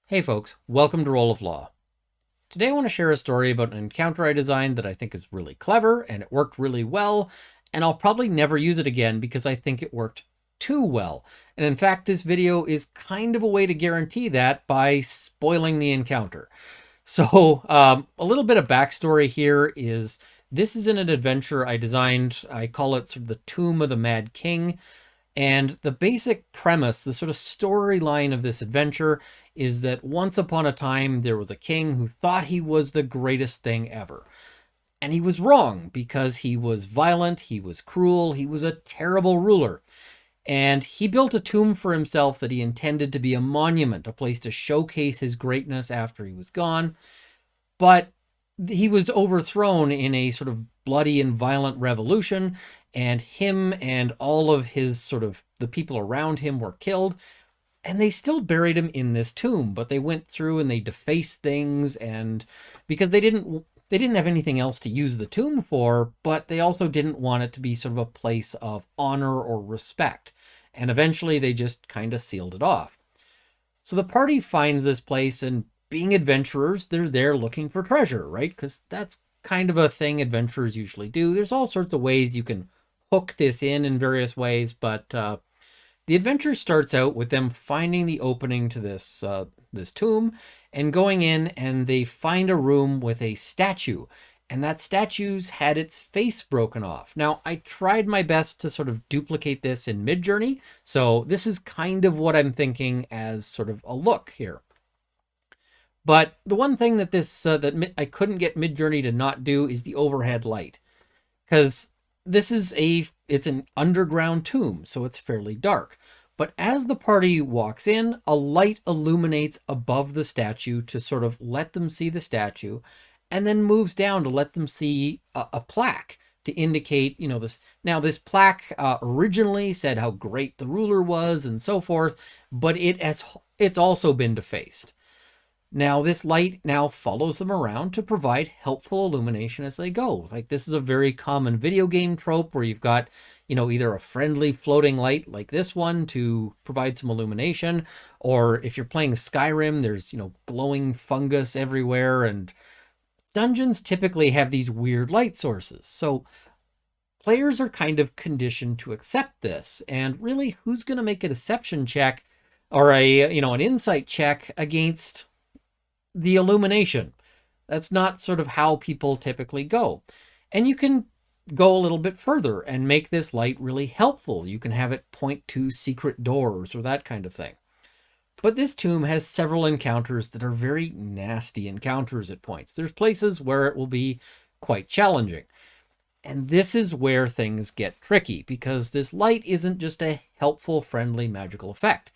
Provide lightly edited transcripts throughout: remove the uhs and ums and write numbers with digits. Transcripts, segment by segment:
Hey folks, welcome to Roll of Law. Today I want to share a story about an encounter I designed that I think is really clever and it worked really well, and I'll probably never use it again because I think it worked too well. And in fact, this video is kind of a way to guarantee that by spoiling the encounter. So a little bit of backstory here is this is in an adventure I designed. I call it sort of the Tomb of the Mad King. And the basic premise, the sort of storyline of this adventure is that once upon a time, there was a king who thought he was the greatest thing ever. And he was wrong because he was violent, he was cruel, he was a terrible ruler. And he built a tomb for himself that he intended to be a monument, a place to showcase his greatness after he was gone. But he was overthrown in a sort of bloody and violent revolution, and him and all of his sort of the people around him were killed, and they still buried him in this tomb. But they went through and they defaced things, and because they didn't have anything else to use the tomb for, but they also didn't want it to be sort of a place of honor or respect. And eventually they just kind of sealed it off. So the party finds this place, and being adventurers, they're there looking for treasure, right? Because that's kind of a thing adventurers usually do. There's all sorts of ways you can hook this in various ways, but the adventure starts out with them finding the opening to this tomb and going in, and they find a room with a statue, and that statue's had its face broken off. Now, I tried my best to sort of duplicate this in Midjourney, so this is kind of what I'm thinking as sort of a look here. But the one thing that I couldn't get Midjourney to not do is the overhead light, because it's an underground tomb, so it's fairly dark. But as the party walks in, a light illuminates above the statue to sort of let them see the statue, and then moves down to let them see a plaque to indicate, this. Now, this plaque originally said how great the ruler was and so forth, but it's also been defaced. Now, this light now follows them around to provide helpful illumination as they go. Like, this is a very common video game trope where you've got, either a friendly floating light like this one to provide some illumination, or if you're playing Skyrim, there's, glowing fungus everywhere, and dungeons typically have these weird light sources. So players are kind of conditioned to accept this, and really, who's going to make a deception check or an insight check against the illumination? That's not sort of how people typically go. And you can go a little bit further and make this light really helpful. You can have it point to secret doors or that kind of thing. But this tomb has several encounters that are very nasty encounters at points. There's places where it will be quite challenging. And this is where things get tricky, because this light isn't just a helpful, friendly, magical effect.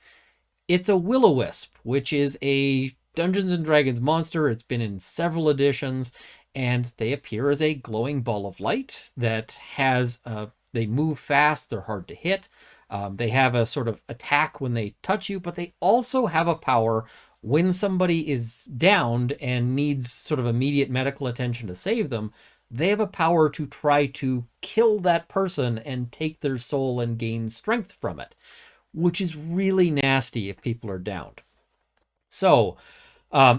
It's a will-o-wisp, which is a Dungeons & Dragons monster. It's been in several editions, and they appear as a glowing ball of light that has, they move fast, they're hard to hit. They have a sort of attack when they touch you, but they also have a power when somebody is downed and needs sort of immediate medical attention to save them. They have a power to try to kill that person and take their soul and gain strength from it, which is really nasty if people are downed. So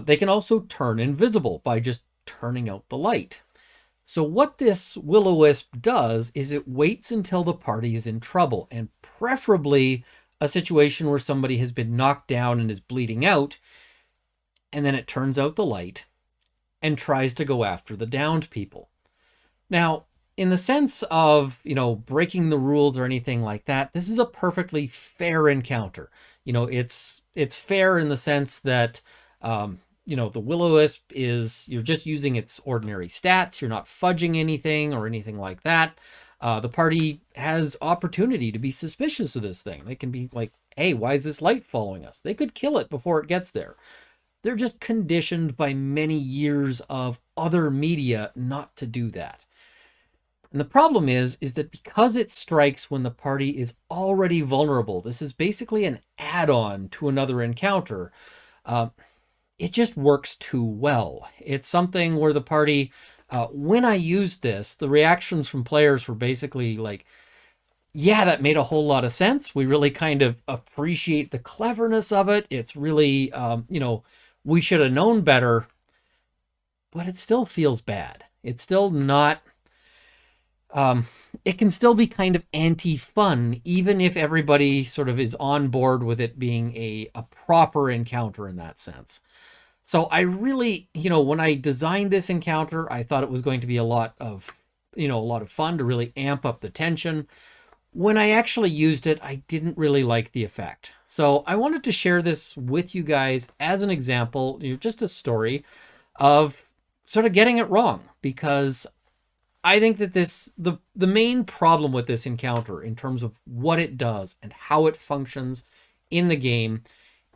they can also turn invisible by just turning out the light. So what this will-o-wisp does is it waits until the party is in trouble, and preferably a situation where somebody has been knocked down and is bleeding out, and then it turns out the light and tries to go after the downed people. Now, in the sense of, breaking the rules or anything like that, this is a perfectly fair encounter. It's fair in the sense that the will-o-wisp is, you're just using its ordinary stats. You're not fudging anything or anything like that. The party has opportunity to be suspicious of this thing. They can be like, hey, why is this light following us? They could kill it before it gets there. They're just conditioned by many years of other media not to do that. And the problem is that because it strikes when the party is already vulnerable, this is basically an add-on to another encounter. It just works too well. It's something where the party, when I used this, the reactions from players were basically like, yeah, that made a whole lot of sense. We really kind of appreciate the cleverness of it. It's really, we should have known better, but it still feels bad. It's still not, it can still be kind of anti-fun, even if everybody sort of is on board with it being a proper encounter in that sense. So I really, when I designed this encounter, I thought it was going to be a lot of fun to really amp up the tension. When I actually used it, I didn't really like the effect. So I wanted to share this with you guys as an example, just a story of sort of getting it wrong, because I think that the main problem with this encounter in terms of what it does and how it functions in the game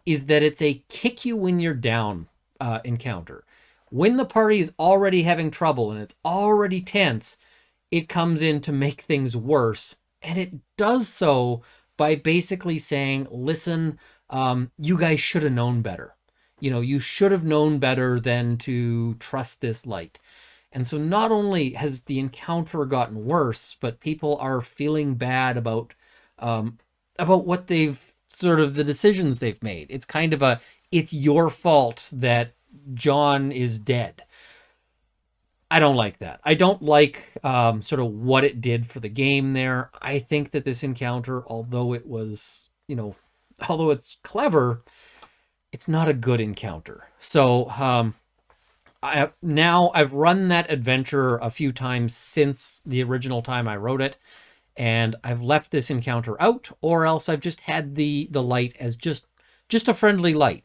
is that it's a kick you when you're down encounter. When the party is already having trouble and it's already tense, it comes in to make things worse. And it does so by basically saying, listen, you guys should have known better. You should have known better than to trust this light. And so not only has the encounter gotten worse, but people are feeling bad about what they've sort of the decisions they've made. It's kind of it's your fault that John is dead. I don't like that. I don't like sort of what it did for the game there. I think that this encounter, although it was, although it's clever, it's not a good encounter. So I've run that adventure a few times since the original time I wrote it, and I've left this encounter out, or else I've just had the light as just a friendly light.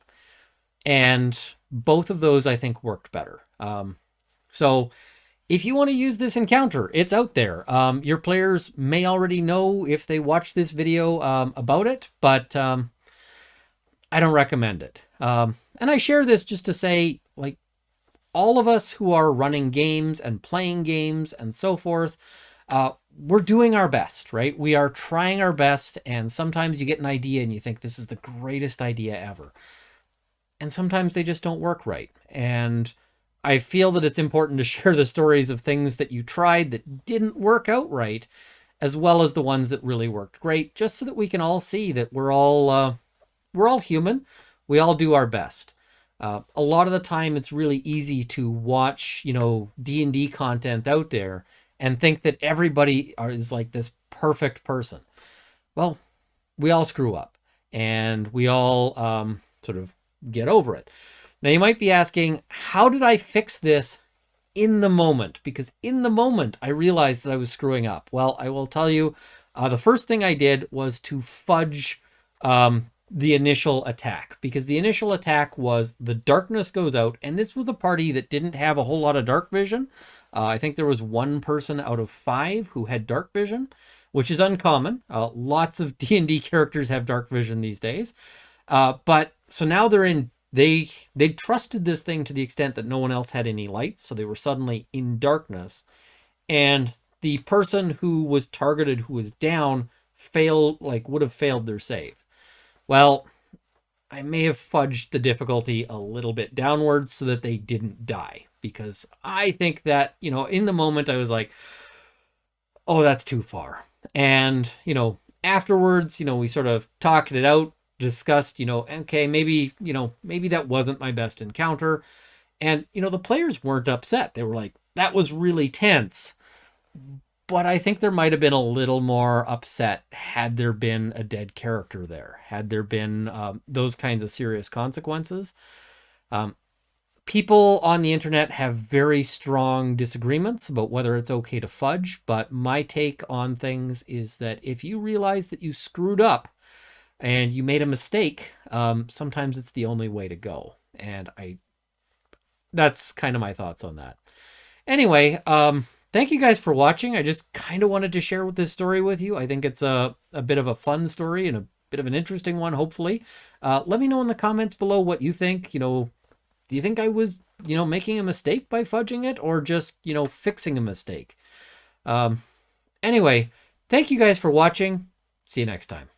And both of those, I think, worked better. So if you want to use this encounter, it's out there. Your players may already know if they watch this video about it, but I don't recommend it. And I share this just to say, like, all of us who are running games and playing games and so forth, we're doing our best, right? We are trying our best, and sometimes you get an idea and you think this is the greatest idea ever. And sometimes they just don't work right. And I feel that it's important to share the stories of things that you tried that didn't work out right, as well as the ones that really worked great, just so that we can all see that we're all human. We all do our best. A lot of the time, it's really easy to watch, D&D content out there and think that everybody is like this perfect person. Well, we all screw up, and we all sort of get over it. Now, you might be asking, how did I fix this in the moment? Because in the moment, I realized that I was screwing up. Well, I will tell you, the first thing I did was to fudge the initial attack, because the initial attack was the darkness goes out, and this was a party that didn't have a whole lot of dark vision. I think there was one person out of 5 who had dark vision, which is uncommon. Lots of D&D characters have dark vision these days. But so now they trusted this thing to the extent that no one else had any lights, so they were suddenly in darkness. And the person who was targeted, who was down, would have failed their save. Well, I may have fudged the difficulty a little bit downwards so that they didn't die, because I think that, in the moment I was like, oh, that's too far. And, afterwards, we sort of talked it out, discussed, okay, maybe that wasn't my best encounter. And, the players weren't upset. They were like, that was really tense. But I think there might have been a little more upset had there been a dead character there, had there been those kinds of serious consequences. People on the internet have very strong disagreements about whether it's okay to fudge, but my take on things is that if you realize that you screwed up and you made a mistake, sometimes it's the only way to go. And that's kind of my thoughts on that. Anyway, thank you guys for watching. I just kind of wanted to share this story with you. I think it's a bit of a fun story and a bit of an interesting one, hopefully. Let me know in the comments below what you think. Do you think I was, making a mistake by fudging it, or just, fixing a mistake? Anyway, thank you guys for watching. See you next time.